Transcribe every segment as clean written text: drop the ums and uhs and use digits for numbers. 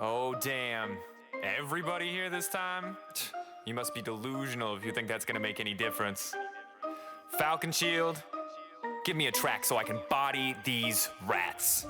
Oh, damn. Everybody here this time? You must be delusional if you think that's gonna make any difference. Falcon Shield, give me a track so I can body these rats.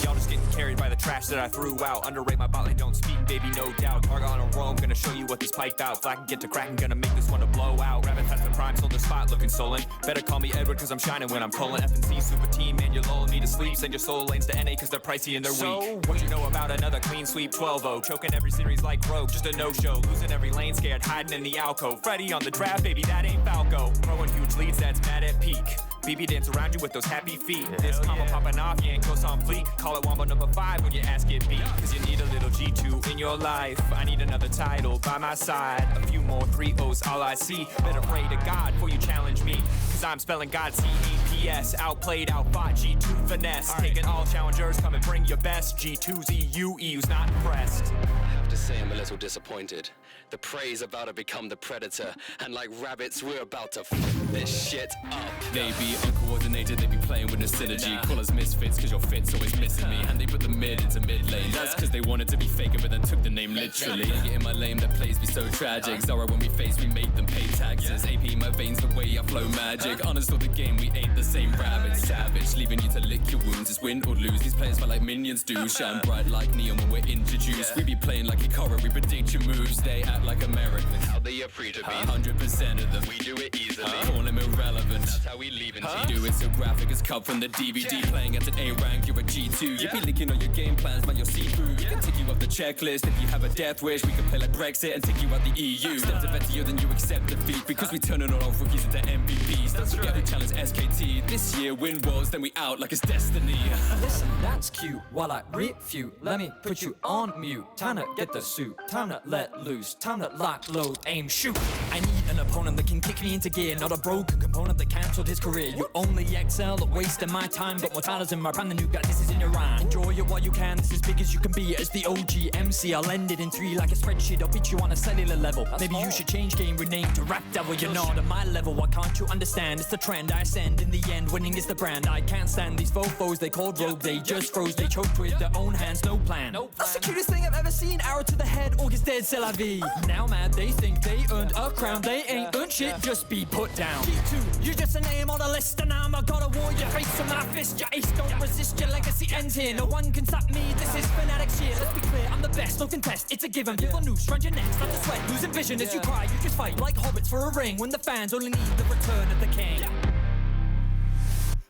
Y'all just getting carried by the trash that I threw out. Underrate my bot lane, don't speak, baby, no doubt. Target on a roam, gonna show you what this piped out. Flag and get to cracking, gonna make this one to blow out. Rabbit has the prime, sold the spot, looking stolen. Better call me Edward, cause I'm shining when I'm pulling. FNC super team, man, you're lulling me to sleep. Send your solo lanes to NA, cause they're pricey and they're weak. What you know about another clean sweep? 12-0, choking every series like Rogue, just a no-show. Losing every lane, scared, hiding in the alcove. Freddy on the draft, baby, that ain't Falco. Throwing huge leads, that's mad at peak. BB dance around you with those happy feet. This combo popping off, you ain't close on fleek. Call it Wombo number 5 when your ass get beat. Cause you need a little G2 in your life. I need another title by my side. A few more 3-0s, all I see. Better pray to God before you challenge me. Cause I'm spelling God C-E-P-S. Outplayed, outfought, G2 finesse. Taking all challengers, come and bring your best. G2's EU, EU's not impressed. I have to say I'm a little disappointed. The prey's about to become the predator, and like rabbits, we're about to f this shit up. They be uncoordinated, they be playing with no synergy. Call us misfits cause your fit's always missing me. And they put the mid into mid lane. That's cause they wanted to be faker but then took the name literally. Get in my lane, that plays be so tragic. Zara when we face, we make them pay taxes. AP my veins, the way I flow magic. Honest of the game, we ain't the same rabbits. Savage, leaving you to lick your wounds. It's win or lose, these players fight like minions do. Shine bright like neon when we're introduced. We be playing like Ikara, we predict your moves. They act like Americans. How they are free to be 100% of them. We do it easily. Call them irrelevant. That's how we leave in Do it so graphic as cut from the DVD. Playing at an A rank, you're a G2. You be leaking on your game plans, man, you'll see through. We can tick you off the checklist. If you have a death wish, we can play like Brexit and take you out the EU. Step to better you, then you accept defeat. Because we turning all our rookies into MVPs. Don't forget we challenge SKT. This year, win worlds, then we out like it's destiny. Listen, that's cute. While I refute, let me put you on mute. Time to get the suit, time to let loose, time to lock, load, aim, shoot. I need an opponent that can kick me into gear, not a broken component that cancelled his career. You only excel at wasting my time. Got more titles in my prime than you got, this is in your rhyme. Enjoy it while you can, this is as big as you can be. As the OG MC, I'll end it in 3 like a spreadsheet. I'll beat you on a cellular level. Maybe you should change game, rename to Rap Devil. You're not at my level, why can't you understand? It's the trend I ascend, in the end, winning is the brand. I can't stand these fofos, they called rogue. They just froze, they choked with their own hands, no plan. That's the cutest thing I've ever seen. Arrow to the head, August dead, c'est la vie. Now mad, they think they earned a crown. They ain't earned shit, just be put down. G2, you're just a name on a list, and I'm a god of war. Your face from my fist, your ace don't resist. Your legacy ends here, no one can stop me. This is Fnatic's year, let's be clear, I'm the best, no contest. It's a given, people noose, round your neck, start to sweat. Losing vision as you cry, you just fight like hobbits for a ring. When the fans only need the return of the king.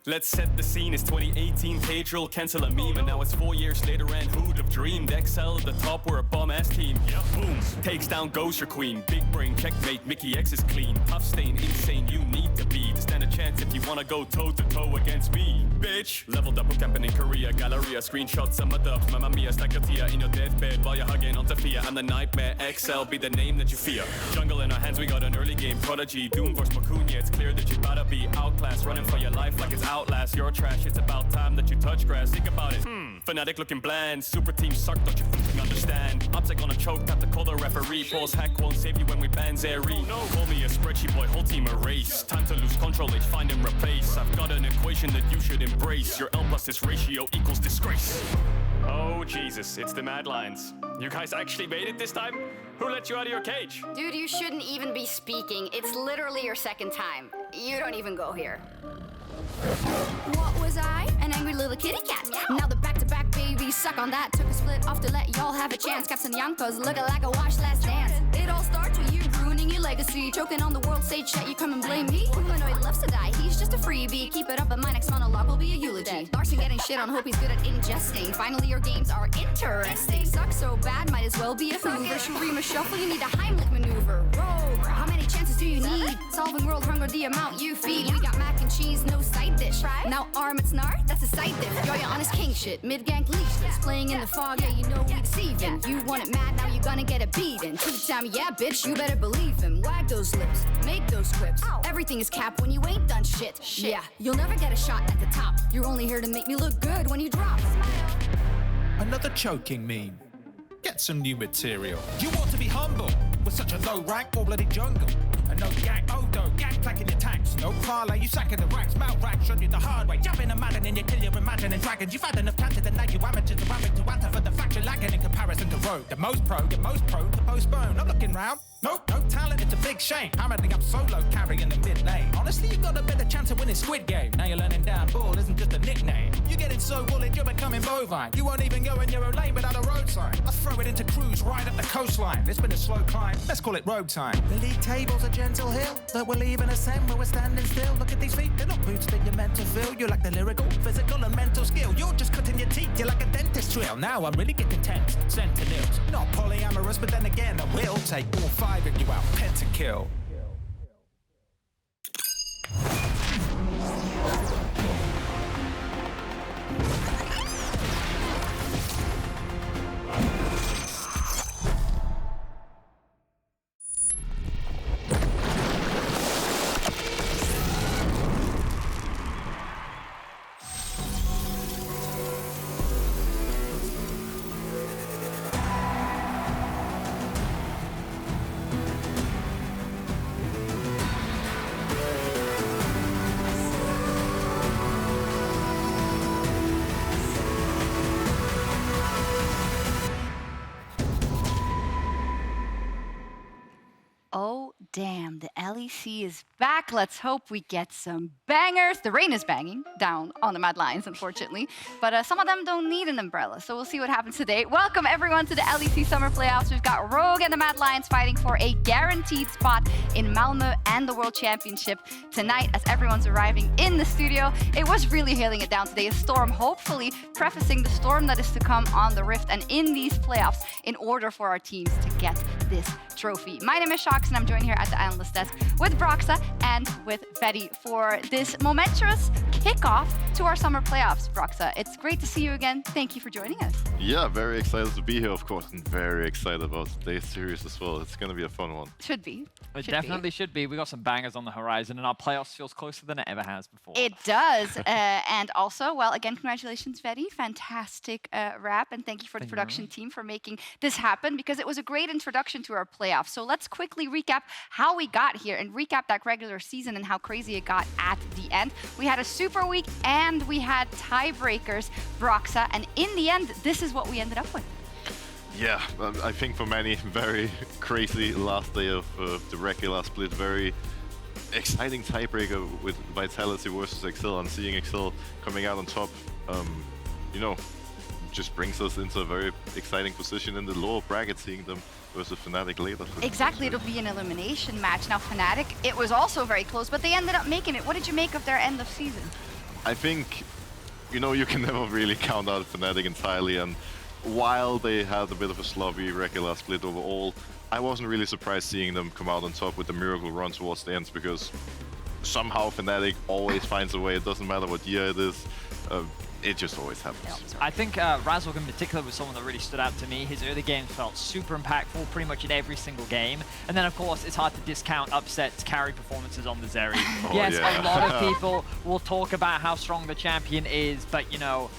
Let's set the scene, it's 2018, page roll, cancel a meme. And now it's 4 years later and who'd have dreamed? XL at the top, we're a bomb-ass team. Boom, takes down Ghost, your queen. Big brain, checkmate, Mickey X is clean. Tough stain, insane, you need to be to stand a chance if you wanna go toe-to-toe against me, bitch. Leveled up with camping in Korea, Galleria, screenshots, some of dubs. Mamma mia, stack your tia in your deathbed while you're hugging on Sophia. I'm the nightmare, XL, be the name that you fear. Jungle in our hands, we got an early game prodigy. Doom vs Macunia, it's clear that you gotta be outclassed. Running for your life like it's Outlast, you're trash, it's about time that you touch grass. Think about it, Fnatic looking bland. Super team suck, don't you fucking understand? Upsec on a choke, have to call the referee. Pulse hack won't save you when we ban Zeri. No, call me a spreadsheet boy, whole team erase. Time to lose control, H find and replace. I've got an equation that you should embrace. Your L plus this ratio equals disgrace. Oh Jesus, it's the Mad Lions. You guys actually made it this time? Who let you out of your cage? Dude, you shouldn't even be speaking. It's literally your second time. You don't even go here. What was I? An angry little kitty cat. Now the back-to-back babies suck on that. Took a split off to let y'all have a chance. Caps and Yonkos looking like a watch Last Dance. It all starts with you ruining your legacy. Choking on the world stage shit, you come and blame me. Humanoid loves to die, he's just a freebie. Keep it up and my next monologue will be a eulogy. Larson getting shit on, hope he's good at ingesting. Finally your games are interesting. Suck so bad, might as well be a Hoover. Shurima shuffle, you need a Heimlich maneuver. Rogue, how many chances do you need? Solving world hunger, the amount you feed. We got mac and cheese, no side dish. Now arm and snar, that's a side diff. You're your honest king shit, mid-gank leashless. Playing in the fog, yeah, you know we deceiving. You want it mad, now you're gonna get a beating. Two-time, yeah, bitch, you better believe him. Wag those lips, make those quips. Everything is cap when you ain't done shit. Yeah, you'll never get a shot at the top. You're only here to make me look good when you drop. Another choking meme. Get some new material. You want to be humble with such a low rank, all bloody jungle. And no gang, Odo, gang clacking your tanks. No parlay, you sacking the racks, mount racks, showed you the hard way. Jumping a madden and you kill your imagining dragons. You've had enough chances and now you amateurs are ramming to answer for the fact you're lacking. road. The most prone to postpone. I'm looking round. Nope, no talent, it's a big shame. Apparently I'm solo carrying the mid lane. Honestly, you got a better chance of winning Squid Game. Now you're learning down ball isn't just a nickname. You're getting so bullied, you're becoming bovine. You won't even go in your own lane without a road sign. I throw it into cruise right at the coastline. It's been a slow climb, let's call it road time. The league table's a gentle hill that we're leaving ascend when we're standing still. Look at these feet, they're not boots that you're meant to feel. You lack the lyrical, physical and mental skill. You're just cutting your teeth, you're like a dentist drill. Now I'm really getting tense, sentinels. Not polyamorous, but then again I will take all 5 of you out, pentakill. Oh, damn, the LEC is back. Let's hope we get some bangers. The rain is banging down on the Mad Lions, unfortunately, but some of them don't need an umbrella, so we'll see what happens today. Welcome, everyone, to the LEC Summer Playoffs. We've got Rogue and the Mad Lions fighting for a guaranteed spot in Malmö and the World Championship tonight as everyone's arriving in the studio. It was really hailing it down today. A storm, hopefully prefacing the storm that is to come on the Rift and in these playoffs in order for our teams to get this trophy. My name is Shox, and I'm joined here at the analyst desk with Broxa and with Betty for this momentous kickoff to our summer playoffs. Broxa, it's great to see you again. Thank you for joining us. Yeah, very excited to be here, of course, and very excited about today's series as well. It's going to be a fun one. Should be. It definitely should be. We got some bangers on the horizon, and our playoffs feels closer than it ever has before. It does. And also, well, again, congratulations, Betty. Fantastic rap, and thank you for the production team for making this happen, because it was a great introduction to our playoffs. So let's quickly recap how we got here and recap that regular season and how crazy it got at the end. We had a super week and we had tiebreakers, Broxa, and in the end, this is what we ended up with. Yeah, I think for many, very crazy last day of the regular split. Very exciting tiebreaker with Vitality versus Excel, and seeing Excel coming out on top, you know, just brings us into a very exciting position in the lower bracket, seeing them versus Fnatic later. Exactly, it'll be an elimination match. Now, Fnatic, it was also very close, but they ended up making it. What did you make of their end of season? I think, you know, you can never really count out Fnatic entirely, and while they had a bit of a sloppy regular split overall, I wasn't really surprised seeing them come out on top with the miracle run towards the end, because somehow Fnatic always finds a way. It doesn't matter what year it is. It just always happens. I think Razork in particular was someone that really stood out to me. His early games felt super impactful pretty much in every single game. And then, of course, it's hard to discount Upset's carry performances on the Zeri. Yes, yeah. A lot of people will talk about how strong the champion is, but, you know,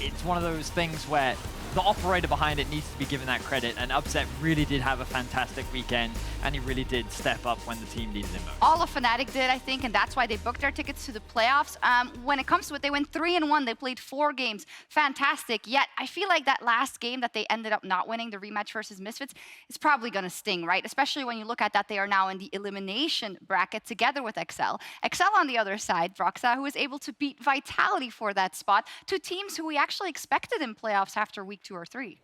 it's one of those things where the operator behind it needs to be given that credit, and Upset really did have a fantastic weekend, and he really did step up when the team needed him most. All of Fnatic did, I think, and that's why they booked their tickets to the playoffs. When it comes to it, they went 3-1. They played 4 games. Fantastic. Yet, I feel like that last game that they ended up not winning, the rematch versus Misfits, is probably going to sting, right? Especially when you look at that, they are now in the elimination bracket together with Excel. Excel on the other side, Broxa, who was able to beat Vitality for that spot, 2 teams who we actually expected in playoffs after week 2 or 3.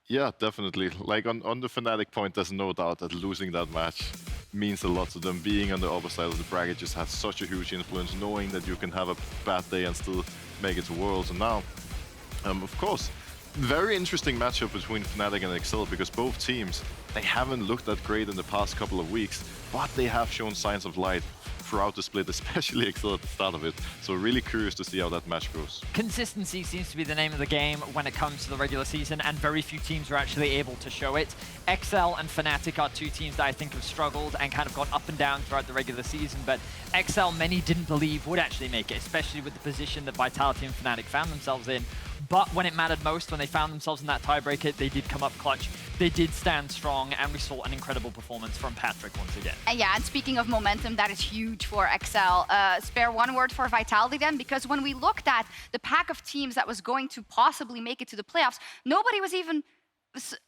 Yeah, definitely. Like on the Fnatic point, there's no doubt that losing that match means a lot to them. Being on the other side of the bracket just has such a huge influence, knowing that you can have a bad day and still make it to Worlds. And now, of course, very interesting matchup between Fnatic and Excel, because both teams, they haven't looked that great in the past couple of weeks, but they have shown signs of light throughout the split, especially Excel at the start of it. So really curious to see how that match goes. Consistency seems to be the name of the game when it comes to the regular season, and very few teams are actually able to show it. Excel and Fnatic are 2 teams that I think have struggled and kind of gone up and down throughout the regular season, but Excel many didn't believe would actually make it, especially with the position that Vitality and Fnatic found themselves in. But when it mattered most, when they found themselves in that tiebreaker, they did come up clutch. They did stand strong, and we saw an incredible performance from Patrick once again. Yeah, and speaking of momentum, that is huge for Excel. Spare one word for Vitality then, because when we looked at the pack of teams that was going to possibly make it to the playoffs, nobody was even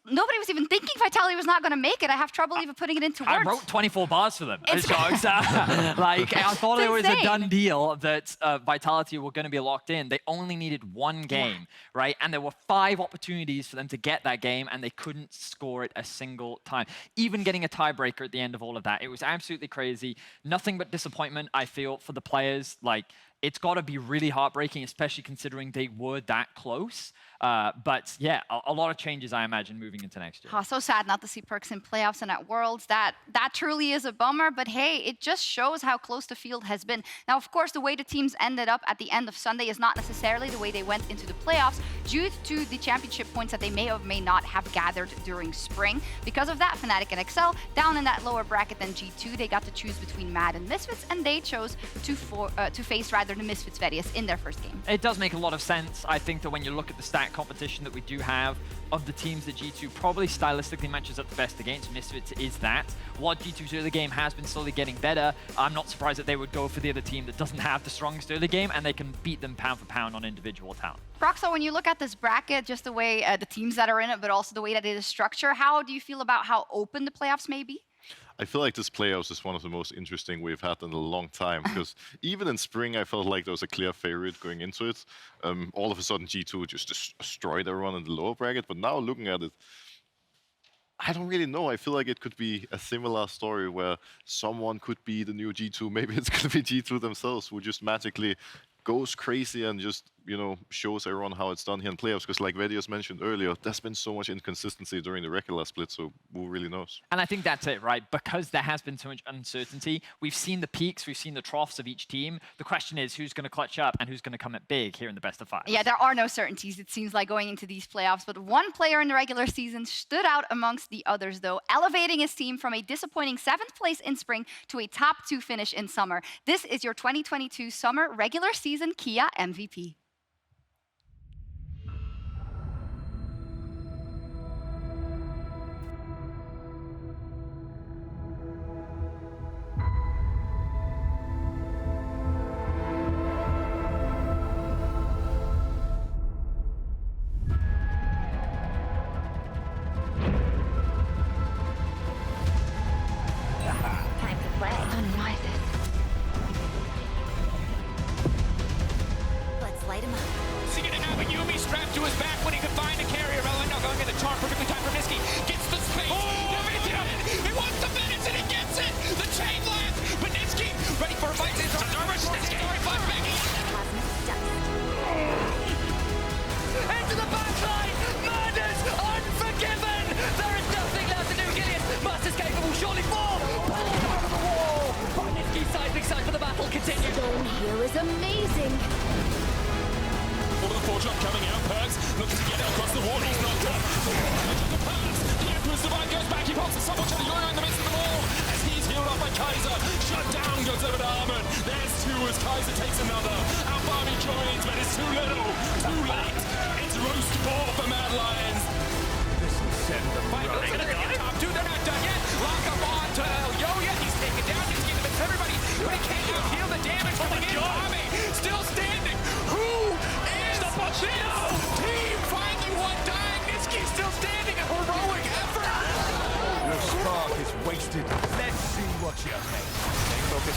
nobody was even thinking Vitality was not going to make it. I have trouble even putting it into words. I wrote 24 bars for them. It's Jokes. Like, I thought it was a done insane. deal that Vitality were going to be locked in. They only needed one game, right? And there were 5 opportunities for them to get that game, and they couldn't score it a single time. Even getting a tiebreaker at the end of all of that. It was absolutely crazy. Nothing but disappointment, I feel, for the players. Like, it's got to be really heartbreaking, especially considering they were that close. But yeah, a lot of changes, I imagine, moving into next year. Oh, so sad not to see Perkz in playoffs and at Worlds. That truly is a bummer, but hey, it just shows how close the field has been. Now, of course, the way the teams ended up at the end of Sunday is not necessarily the way they went into the playoffs due to the championship points that they may or may not have gathered during spring. Because of that, Fnatic and XL, down in that lower bracket than G2, they got to choose between Mad and Misfits, and they chose to face rather the Misfits Various in their first game. It does make a lot of sense. I think that when you look at the stat competition that we do have of the teams that G2 probably stylistically matches up the best against, Misfits is that. What G2's early game has been slowly getting better, I'm not surprised that they would go for the other team that doesn't have the strongest early game, and they can beat them pound for pound on individual talent. Proxo, when you look at this bracket, just the way the teams that are in it, but also the way that it is structured, how do you feel about how open the playoffs may be? I feel like this playoffs is one of the most interesting we've had in a long time, because even in spring I felt like there was a clear favorite going into it. All of a sudden G2 just destroyed everyone in the lower bracket, but now looking at it, I don't really know. I feel like it could be a similar story where someone could be the new G2. Maybe it's going to be G2 themselves who just magically goes crazy and just, you know, shows everyone how it's done here in playoffs. Because like Vedios mentioned earlier, there's been so much inconsistency during the regular split, so who really knows? And I think that's it, right? Because there has been so much uncertainty, we've seen the peaks, we've seen the troughs of each team. The question is who's going to clutch up and who's going to come at big here in the best of 5. Yeah, there are no certainties, it seems like, going into these playoffs, but one player in the regular season stood out amongst the others, though, elevating his team from a disappointing 7th place in spring to a top 2 finish in summer. This is your 2022 summer regular season Kia MVP.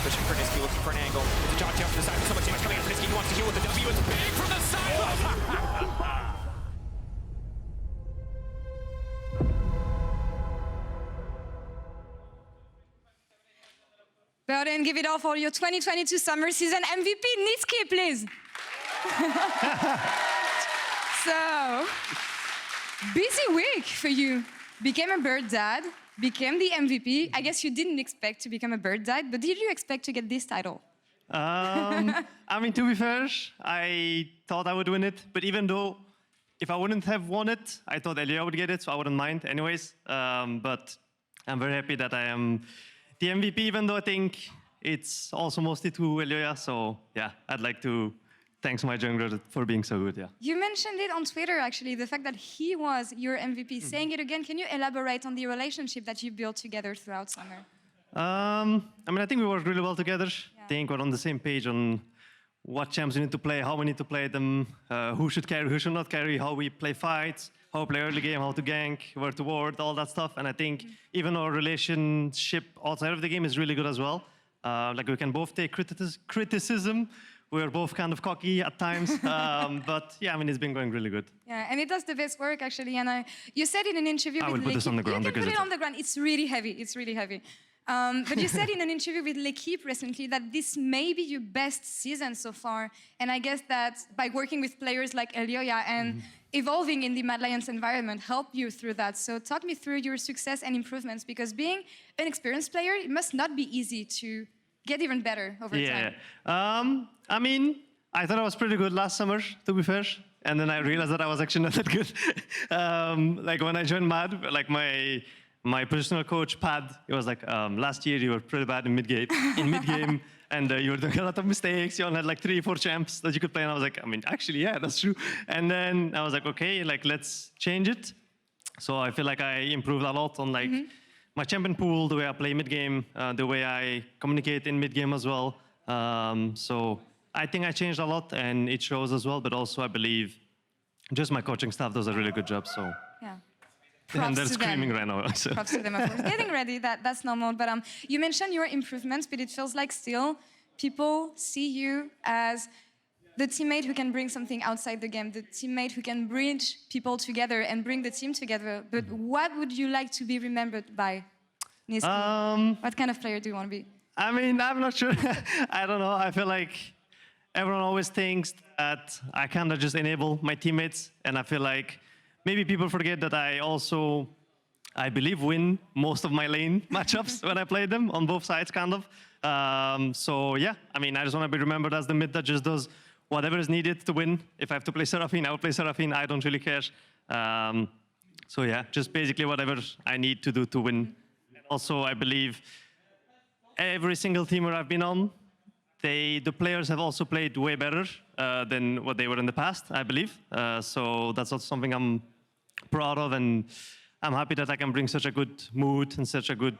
Pushing for Nisky, looking for an angle. It's a jog jump to the side. So much damage coming in for Nisky. He wants to heal with the W. It's big from the side. Well, then give it all for your 2022 summer season MVP, Nisky, please. So, busy week for you. Became a bird dad, became the MVP. I guess you didn't expect to become a bird dad, but did you expect to get this title? I mean, to be fair, I thought I would win it, but even though if I wouldn't have won it, I thought Elia would get it, so I wouldn't mind anyways. But I'm very happy that I am the MVP, even though I think it's also mostly to Elia. So yeah, I'd like to thank my jungler for being so good, yeah. You mentioned it on Twitter, actually, the fact that he was your MVP. Saying it again, can you elaborate on the relationship that you built together throughout summer? I mean, I think we worked really well together. I think we're on the same page on what champs we need to play, how we need to play them, who should carry, who should not carry, how we play fights, how to play early game, how to gank, where to ward, all that stuff. And I think even our relationship outside of the game is really good as well. Like we can both take criticism. We're both kind of cocky at times, but yeah, I mean, it's been going really good. Yeah, and it does the best work actually. And you said in an interview I with will put this on the ground you can because put it on the ground. It's really heavy. It's really heavy. But you said in an interview with l'Equipe recently that this may be your best season so far. And I guess that by working with players like Elioya and evolving in the Mad Lions environment helped you through that. So talk me through your success and improvements, because being an experienced player, it must not be easy to get even better over time. I mean, I thought I was pretty good last summer, to be fair. And then I realized that I was actually not that good. Like when I joined Mad, like my personal coach, Pad, he was like, last year you were pretty bad in mid-game, and you were doing a lot of mistakes. You only had like 3 or 4 champs that you could play. And I was like, I mean, actually, yeah, that's true. And then I was like, okay, like let's change it. So I feel like I improved a lot on like my champion pool, the way I play mid-game, the way I communicate in mid-game as well. So I think I changed a lot, and it shows as well. But also, I believe just my coaching staff does a really good job. So yeah. And they're screaming right now. So. Props to them, of course. Getting ready, that's normal. But you mentioned your improvements, but it feels like still people see you as the teammate who can bring something outside the game, the teammate who can bridge people together and bring the team together. But what would you like to be remembered by, Nisky? What kind of player do you want to be? I mean, I'm not sure. I don't know. I feel like everyone always thinks that I kind of just enable my teammates. And I feel like maybe people forget that I also, I believe, win most of my lane matchups when I play them on both sides, kind of. So yeah, I mean, I just want to be remembered as the mid that just does whatever is needed to win. If I have to play Seraphine, I will play Seraphine. I don't really care. So yeah, just basically whatever I need to do to win. And also, I believe every single team where I've been on, the players have also played way better than what they were in the past, I believe. So that's also something I'm proud of, and I'm happy that I can bring such a good mood and such a good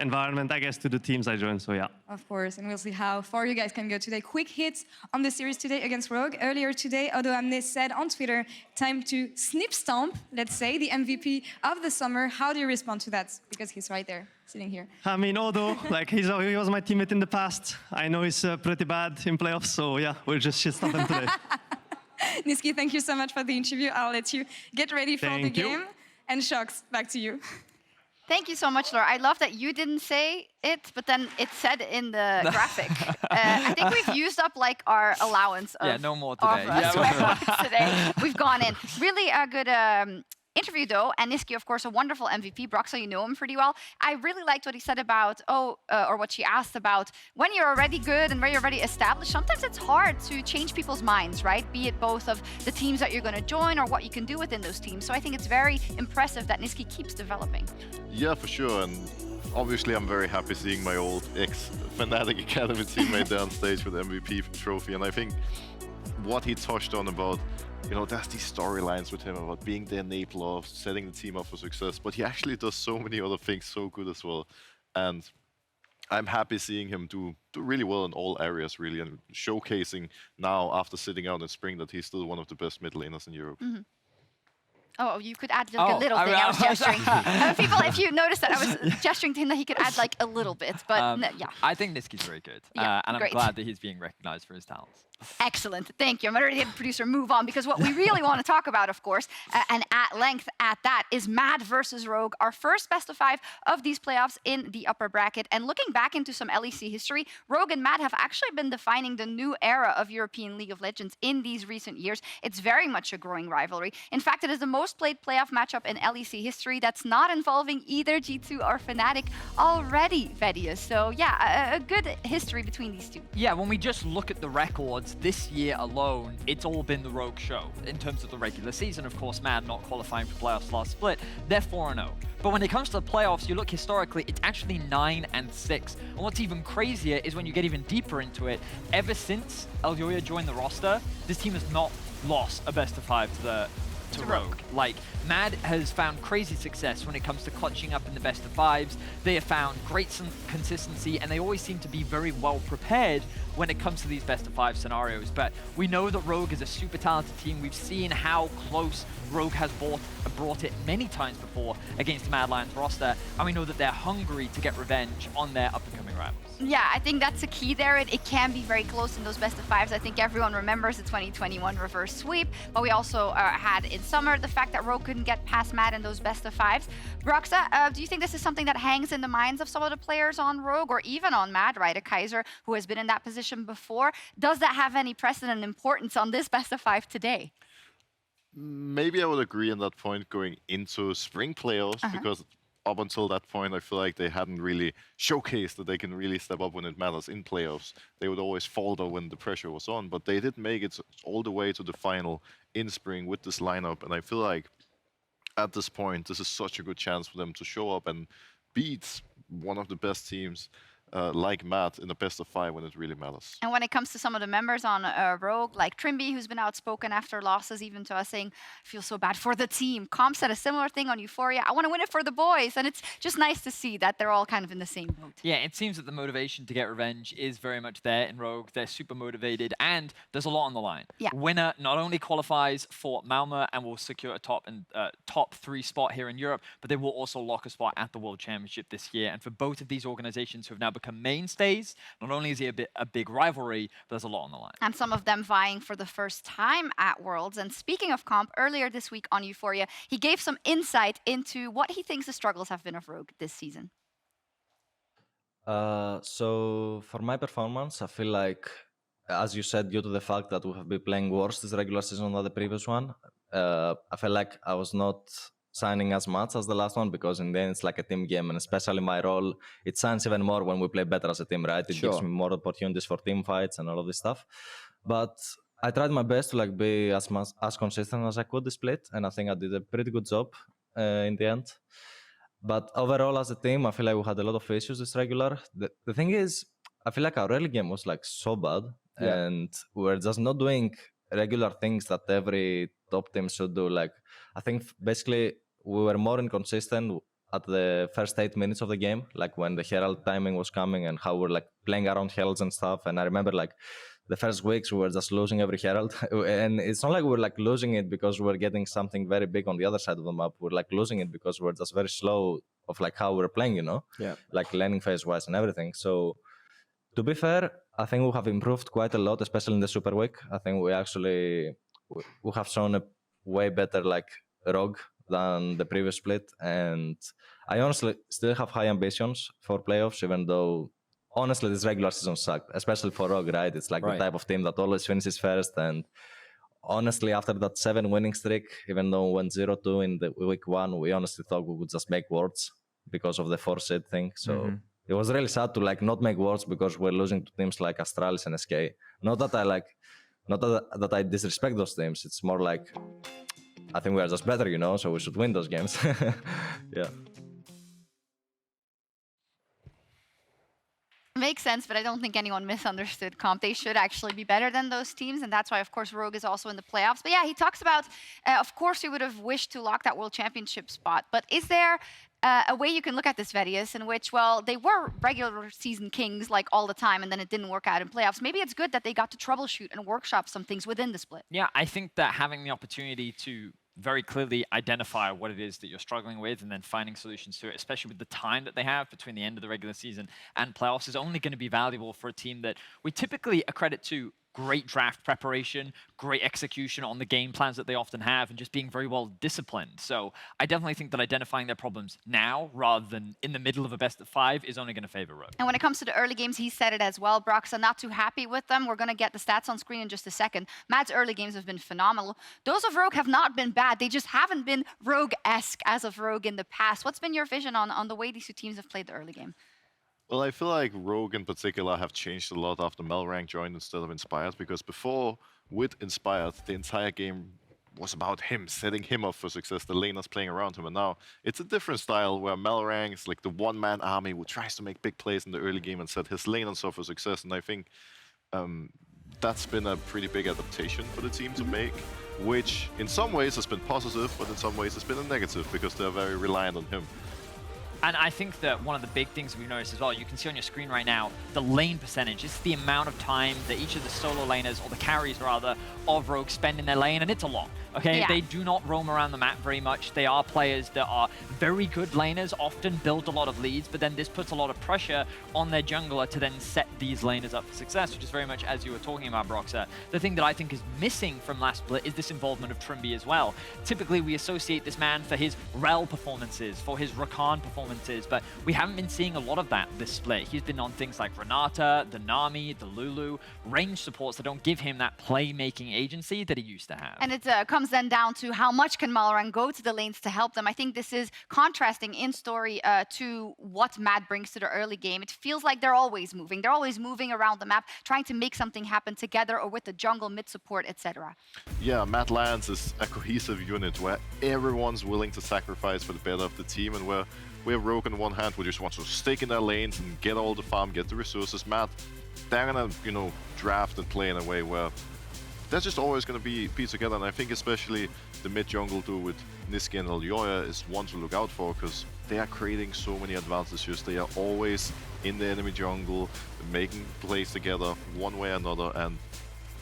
environment, I guess, to the teams I join. So yeah. Of course, and we'll see how far you guys can go today. Quick hits on the series today against Rogue. Earlier today, Odo Amne said on Twitter, time to snip stomp, let's say, the MVP of the summer. How do you respond to that? Because he's right there, sitting here. I mean, Odo, like he was my teammate in the past. I know he's pretty bad in playoffs, so yeah, we'll just shit stomp him today. Nisky, thank you so much for the interview. I'll let you get ready for the game. And Shox, back to you. Thank you so much, Laura. I love that you didn't say it, but then it said in the graphic. I think we've used up like our allowance of no more today. Today. We've gone in. Really a good interview though, and Nisky, of course, a wonderful MVP. Brock, so you know him pretty well. I really liked what he said about, or what she asked about, when you're already good and when you're already established, sometimes it's hard to change people's minds, right? Be it both of the teams that you're going to join or what you can do within those teams. So I think it's very impressive that Nisky keeps developing. Yeah, for sure. And obviously, I'm very happy seeing my old ex-Fnatic Academy teammate there on stage with the MVP trophy. And I think what he touched on about, you know, there's these storylines with him about being the enabler, setting the team up for success, but he actually does so many other things so good as well. And I'm happy seeing him do really well in all areas, really, and showcasing now after sitting out in spring that he's still one of the best mid laners in Europe. Mm-hmm. Oh, you could add like a little thing. I was gesturing. People, if you noticed that I was gesturing to him that he could add like a little bit, but no, yeah. I think Nisky's very good, yeah, and I'm glad that he's being recognized for his talents. Excellent, thank you. I'm already having the producer move on, because what we really want to talk about, of course, and at length at that, is Mad versus Rogue, our first best of 5 of these playoffs in the upper bracket. And looking back into some LEC history, Rogue and Mad have actually been defining the new era of European League of Legends in these recent years. It's very much a growing rivalry. In fact, it is the most played playoff matchup in LEC history that's not involving either G2 or Fnatic already, Vedius. So yeah, a good history between these two. Yeah, when we just look at the records, this year alone, it's all been the Rogue show. In terms of the regular season, of course, Mad not qualifying for playoffs last split, they're 4-0. But when it comes to the playoffs, you look historically, it's actually 9-6. And what's even crazier is when you get even deeper into it, ever since Elioya joined the roster, this team has not lost a best of 5 to the to Rogue. Like, Mad has found crazy success when it comes to clutching up in the best of fives. They have found great consistency, and they always seem to be very well prepared when it comes to these best of five scenarios. But we know that Rogue is a super talented team. We've seen how close Rogue has brought it many times before against the Mad Lions roster, and we know that they're hungry to get revenge on their up-and-coming rivals. Yeah, I think that's the key there. It can be very close in those best of fives. I think everyone remembers the 2021 reverse sweep, but we also had in summer the fact that Rogue couldn't get past Mad in those best of fives. Broxa, do you think this is something that hangs in the minds of some of the players on Rogue or even on Mad, right? A Kaiser who has been in that position before. Does that have any precedent and importance on this best of five today? Maybe I would agree on that point going into spring playoffs, because up until that point, I feel like they hadn't really showcased that they can really step up when it matters in playoffs. They would always falter when the pressure was on, but they did make it all the way to the final in spring with this lineup. And I feel like at this point, this is such a good chance for them to show up and beat one of the best teams like Matt in the best of five when it really matters. And when it comes to some of the members on Rogue, like Trimby, who's been outspoken after losses, even to us saying, I feel so bad for the team. Comp said a similar thing on Euphoria. I want to win it for the boys. And it's just nice to see that they're all kind of in the same boat. Yeah, it seems that the motivation to get revenge is very much there in Rogue. They're super motivated, and there's a lot on the line. Yeah. Winner not only qualifies for Malmö and will secure a top 3 spot here in Europe, but they will also lock a spot at the World Championship this year. And for both of these organizations who have now become mainstays, not only is it a big rivalry, but there's a lot on the line. And some of them vying for the first time at Worlds. And speaking of Comp, earlier this week on Euphoria, he gave some insight into what he thinks the struggles have been of Rogue this season. So for my performance, I feel like, as you said, due to the fact that we have been playing worse this regular season than the previous one, I feel like I was not signing as much as the last one, because in the end it's like a team game, and especially my role, it shines even more when we play better as a team, right? It gives me more opportunities for team fights and all of this stuff. But I tried my best to like be as consistent as I could this split, and I think I did a pretty good job in the end. But overall as a team, I feel like we had a lot of issues this regular. The thing is, I feel like our early game was like so bad, and we were just not doing regular things that every top team should do. Like, I think basically we were more inconsistent at the first 8 minutes of the game, like when the Herald timing was coming and how we're like playing around Heralds and stuff. And I remember like the first weeks we were just losing every Herald. And it's not like we were like losing it because we were getting something very big on the other side of the map. We're like losing it because we're just very slow of like how we're playing, you know? Yeah. Like learning phase wise and everything. So to be fair, I think we have improved quite a lot, especially in the Super Week. I think we actually we have shown a way better like Rogue than the previous split, and I honestly still have high ambitions for playoffs, even though honestly this regular season sucked, especially for Rogue, right? It's like the type of team that always finishes first, and honestly after that 7 winning streak, even though we went 0-2 in the week 1, we honestly thought we would just make Worlds because of the 4-seed thing. So it was really sad to like not make Worlds because we're losing to teams like Astralis and SK. Not that I disrespect those teams, it's more like I think we are just better, you know, so we should win those games. Yeah. Makes sense, but I don't think anyone misunderstood Comp. They should actually be better than those teams, and that's why, of course, Rogue is also in the playoffs. But yeah, he talks about, of course, we would have wished to lock that World Championship spot. But is there a way you can look at this, Vedius, in which, well, they were regular season kings like all the time, and then it didn't work out in playoffs? Maybe it's good that they got to troubleshoot and workshop some things within the split. Yeah, I think that having the opportunity to very clearly identify what it is that you're struggling with and then finding solutions to it, especially with the time that they have between the end of the regular season and playoffs, is only going to be valuable for a team that we typically accredit to great draft preparation, great execution on the game plans that they often have, and just being very well disciplined. So I definitely think that identifying their problems now rather than in the middle of a best of 5 is only going to favor Rogue. And when it comes to the early games, he said it as well. Broxa, not too happy with them. We're going to get the stats on screen in just a second. Mad's early games have been phenomenal. Those of Rogue have not been bad. They just haven't been Rogue-esque as of Rogue in the past. What's been your vision on the way these two teams have played the early game? Well, I feel like Rogue in particular have changed a lot after Melrank joined instead of Inspired, because before, with Inspired, the entire game was about him, setting him up for success, the laners playing around him. And now it's a different style where Melrank is like the one-man army who tries to make big plays in the early game and set his laners up for success. And I think that's been a pretty big adaptation for the team to make, which in some ways has been positive, but in some ways has been a negative because they're very reliant on him. And I think that one of the big things we've noticed as well, you can see on your screen right now, the lane percentage. It's the amount of time that each of the solo laners, or the carries rather, of Rogue spend in their lane, and it's a lot. Okay, Yeah. They do not roam around the map very much. They are players that are very good laners, often build a lot of leads, but then this puts a lot of pressure on their jungler to then set these laners up for success, which is very much as you were talking about, Broxah. The thing that I think is missing from last split is this involvement of Trimby as well. Typically, we associate this man for his Rel performances, for his Rakan performances, but we haven't been seeing a lot of that this split. He's been on things like Renata, the Nami, the Lulu, range supports that don't give him that playmaking agency that he used to have. And it comes then down to how much can Malorang go to the lanes to help them. I think this is contrasting in story to what Mad brings to the early game. It feels like they're always moving. They're always moving around the map, trying to make something happen together or with the jungle, mid support, etc. Yeah, Mad Lions is a cohesive unit where everyone's willing to sacrifice for the better of the team, and where Rogue on one hand who just wants to stick in their lanes and get all the farm, get the resources. Mad, they're gonna, you know, draft and play in a way where they're just always gonna be together. And I think especially the mid jungle duo with Nisky and Elyoya is one to look out for, because they are creating so many advantages. They are always in the enemy jungle, making plays together one way or another, and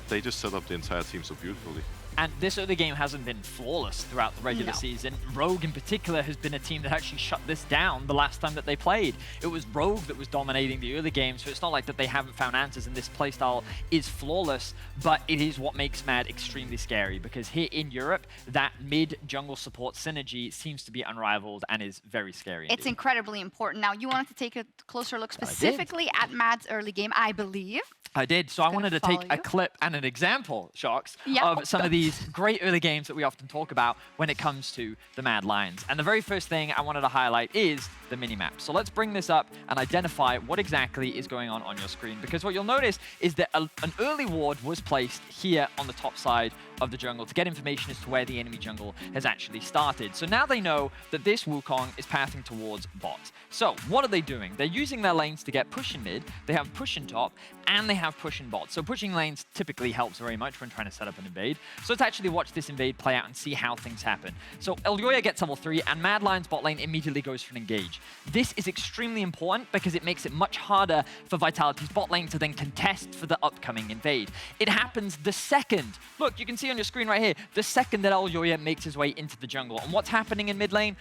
they just set up the entire team so beautifully. And this early game hasn't been flawless throughout the regular season. Rogue in particular has been a team that actually shut this down the last time that they played. It was Rogue that was dominating the early game, so it's not like that they haven't found answers, and this playstyle is flawless, but it is what makes Mad extremely scary, because here in Europe, that mid-jungle support synergy seems to be unrivaled and is very scary. It's incredibly important. Now, you wanted to take a closer look specifically at Mad's early game, I believe. I did, so I wanted to take a clip and an example, Shox, of some of these great early games that we often talk about when it comes to the Mad Lions. And the very first thing I wanted to highlight is the minimap. So let's bring this up and identify what exactly is going on your screen, because what you'll notice is that an early ward was placed here on the top side of the jungle to get information as to where the enemy jungle has actually started. So now they know that this Wukong is pathing towards bot. So what are they doing? They're using their lanes to get push in mid, they have push in top, and they have push in bot. So pushing lanes typically helps very much when trying to set up an invade. So let's actually watch this invade play out and see how things happen. So Elyoya gets level 3, and Mad Lion's bot lane immediately goes for an engage. This is extremely important because it makes it much harder for Vitality's bot lane to then contest for the upcoming invade. It happens the second, look, you can see on your screen right here, the second that Elyoya makes his way into the jungle. And what's happening in mid lane?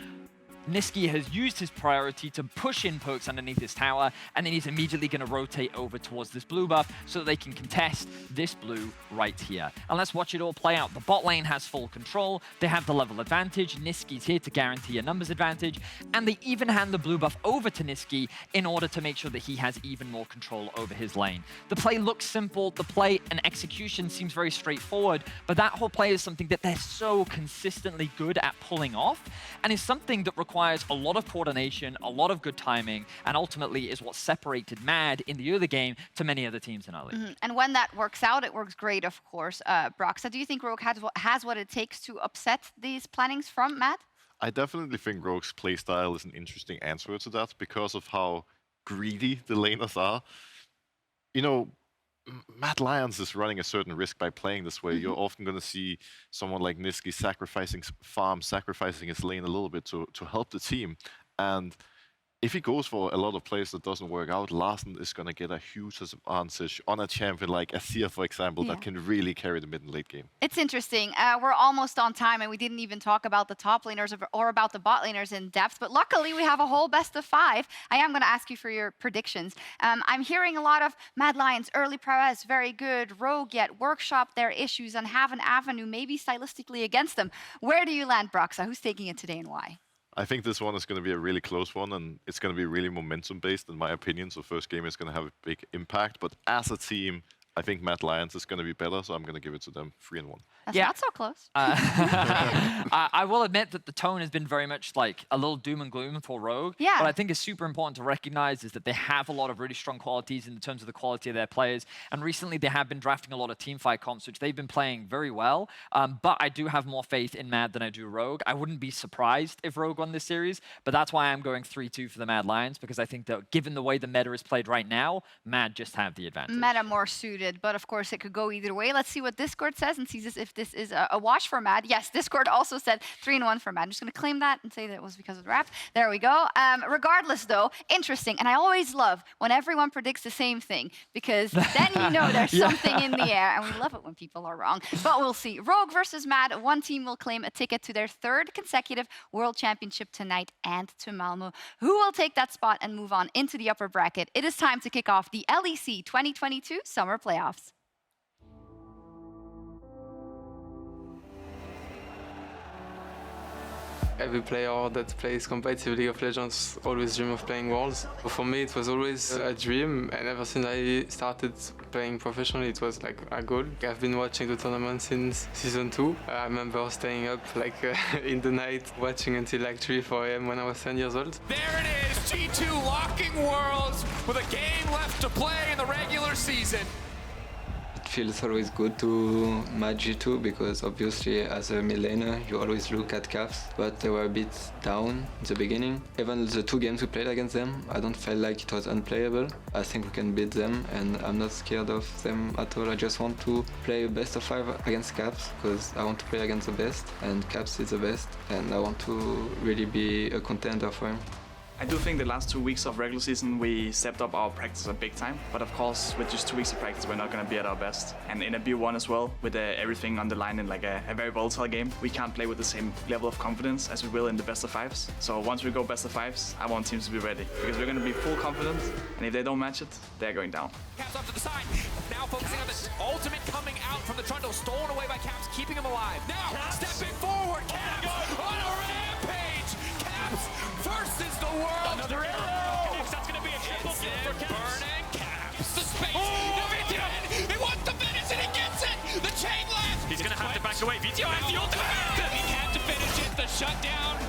Nisky has used his priority to push in pokes underneath his tower, and then he's immediately going to rotate over towards this blue buff so that they can contest this blue right here. And let's watch it all play out. The bot lane has full control, they have the level advantage, Nisky's here to guarantee a numbers advantage, and they even hand the blue buff over to Nisky in order to make sure that he has even more control over his lane. The play looks simple, the play and execution seems very straightforward, but that whole play is something that they're so consistently good at pulling off, and is something that requires a lot of coordination, a lot of good timing, and ultimately is what separated Mad in the early game to many other teams in our league. And when that works out, it works great, of course. Broxah, do you think Rogue has what it takes to upset these plannings from Mad? I definitely think Rogue's playstyle is an interesting answer to that because of how greedy the laners are. You know, Mad Lions is running a certain risk by playing this way. You're often going to see someone like Nisky sacrificing farm, sacrificing his lane a little bit to help the team. And if he goes for a lot of plays that doesn't work out, Larsen is going to get a huge advantage on a champion like Azir, for example, that can really carry the mid and late game. It's interesting. We're almost on time, and we didn't even talk about the top laners or about the bot laners in depth, but luckily we have a whole best of 5. I am going to ask you for your predictions. I'm hearing a lot of Mad Lions, early prowess, very good, Rogue yet workshop their issues and have an avenue maybe stylistically against them. Where do you land, Broxah? Who's taking it today and why? I think this one is going to be a really close one, and it's going to be really momentum-based, in my opinion. So first game is going to have a big impact. But as a team, I think Mad Lions is going to be better, so I'm going to give it to them 3-1. That's not so close. I will admit that the tone has been very much like a little doom and gloom for Rogue. Yeah. What I think is super important to recognize is that they have a lot of really strong qualities in terms of the quality of their players. And recently they have been drafting a lot of teamfight comps, which they've been playing very well. But I do have more faith in Mad than I do Rogue. I wouldn't be surprised if Rogue won this series, but that's why I'm going 3-2 for the Mad Lions, because I think that given the way the meta is played right now, Mad just have the advantage. Meta more suited undefeated, but of course it could go either way. Let's see what Discord says and sees if this is a wash for Mad. Yes, Discord also said 3-1 for Mad. I'm just going to claim that and say that it was because of the rap. There we go. Regardless, though, interesting. And I always love when everyone predicts the same thing, because then you know there's something in the air, and we love it when people are wrong. But we'll see. Rogue versus Mad. One team will claim a ticket to their 3rd consecutive World Championship tonight and to Malmö. Who will take that spot and move on into the upper bracket? It is time to kick off the LEC 2022 Summer Playoffs. Every player that plays competitive League of Legends always dream of playing Worlds. For me, it was always a dream, and ever since I started playing professionally, it was like a goal. I've been watching the tournament since Season 2. I remember staying up in the night, watching until 3, 4 a.m. when I was 10 years old. There it is, G2 locking Worlds with a game left to play in the regular season. It feels always good to match G2 because obviously as a mid laner you always look at Caps, but they were a bit down in the beginning. Even the 2 games we played against them, I don't feel like it was unplayable. I think we can beat them and I'm not scared of them at all. I just want to play a best of 5 against Caps because I want to play against the best, and Caps is the best, and I want to really be a contender for him. I do think the last 2 weeks of regular season we stepped up our practice a big time, but of course with just 2 weeks of practice we're not going to be at our best. And in a B1 as well, with everything on the line in a very volatile game, we can't play with the same level of confidence as we will in the best of 5s. So once we go best of 5s, I want teams to be ready, because we're going to be full confident, and if they don't match it, they're going down. Caps off to the side, now focusing on the ultimate coming out from the trundle, stolen away by Caps, keeping him alive. Now, stepping forward, Caps on a rampage! Caps versus the world! Another arrow! That's gonna be a triple kill for Caps. Burning Caps. The space. VTO, he wants to finish it, he gets it! The chain left! He's gonna have to back away. VTO has the ultimate! He had to finish it, the shutdown!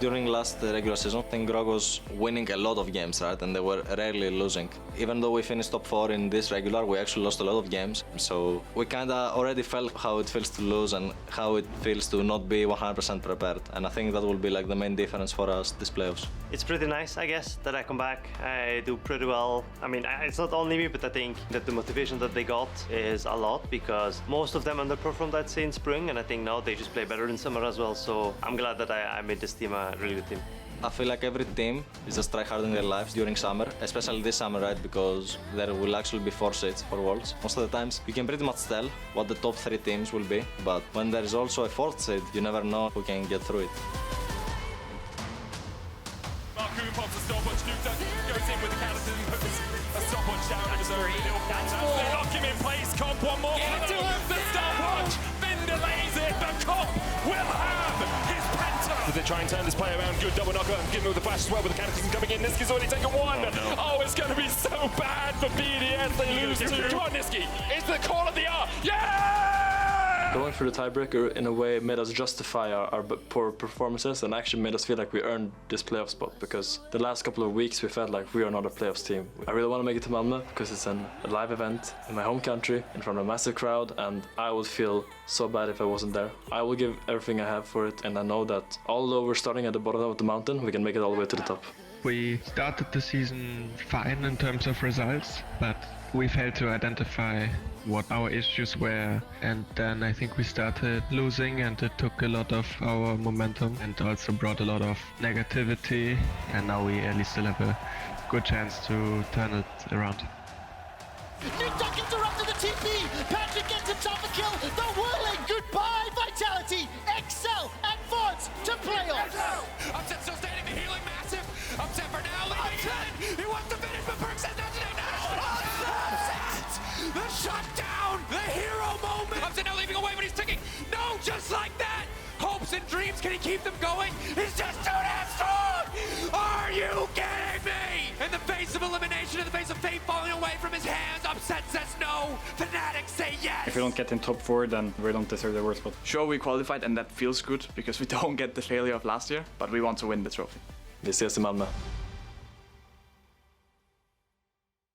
During last regular season, I think Grog was winning a lot of games, right? And they were rarely losing. Even though we finished top 4 in this regular, we actually lost a lot of games. So we kinda already felt how it feels to lose and how it feels to not be 100% prepared. And I think that will be the main difference for us this playoffs. It's pretty nice, I guess, that I come back. I do pretty well. I mean, it's not only me, but I think that the motivation that they got is a lot, because most of them underperformed, I'd say, in spring, and I think now they just play better in summer as well. So I'm glad that I made this team a really good team. I feel like every team is just tryharding their lives during summer, especially this summer, right? Because there will actually be 4 seeds for Worlds. Most of the times, you can pretty much tell what the top 3 teams will be, but when there is also a 4th seed, you never know who can get through it. Pops a stopwatch, goes in with the counter and puts a stopwatch down. That's 3. That's 4. They lock him in place. Comp one more. Get to him, the stopwatch. Finn delays it. The Comp will have his penta. Did they try and turn this play around? Good double knocker. Give him with the flash as well with the counter coming in. Nisky's already taken 1. Oh, it's going to be so bad for BDS. They lose 2. Come on, Nisky. It's the call of the hour. Yeah! Going for the tiebreaker in a way made us justify our poor performances, and actually made us feel like we earned this playoff spot, because the last couple of weeks we felt like we are not a playoffs team. I really want to make it to Malmö because it's a live event in my home country in front of a massive crowd, and I would feel so bad if I wasn't there. I will give everything I have for it, and I know that although we're starting at the bottom of the mountain, we can make it all the way to the top. We started the season fine in terms of results, but we failed to identify what our issues were, and then I think we started losing, and it took a lot of our momentum and also brought a lot of negativity, and now we at least still have a good chance to turn it around. Nick Duck interrupted the TP. Patrick gets himself a kill. The whirling goodbye Vitality. Excel advance to playoffs. Upset still standing, the healing massive. Upset for now, leaving. He wants to finish, but Perks says that's it. Upset! The shutdown! The hero moment! Upset now leaving away, but he's ticking. No, just like that! Hopes and dreams, can he keep them going? He's just too damn strong! Are you kidding me? In the face of elimination, in the face of fate falling away from his hands, Upset says no. Fnatic say yes. If we don't get in top 4, then we don't deserve the worst spot. Sure, we qualified, and that feels good because we don't get the failure of last year, but we want to win the trophy. Vi ses i Malmö.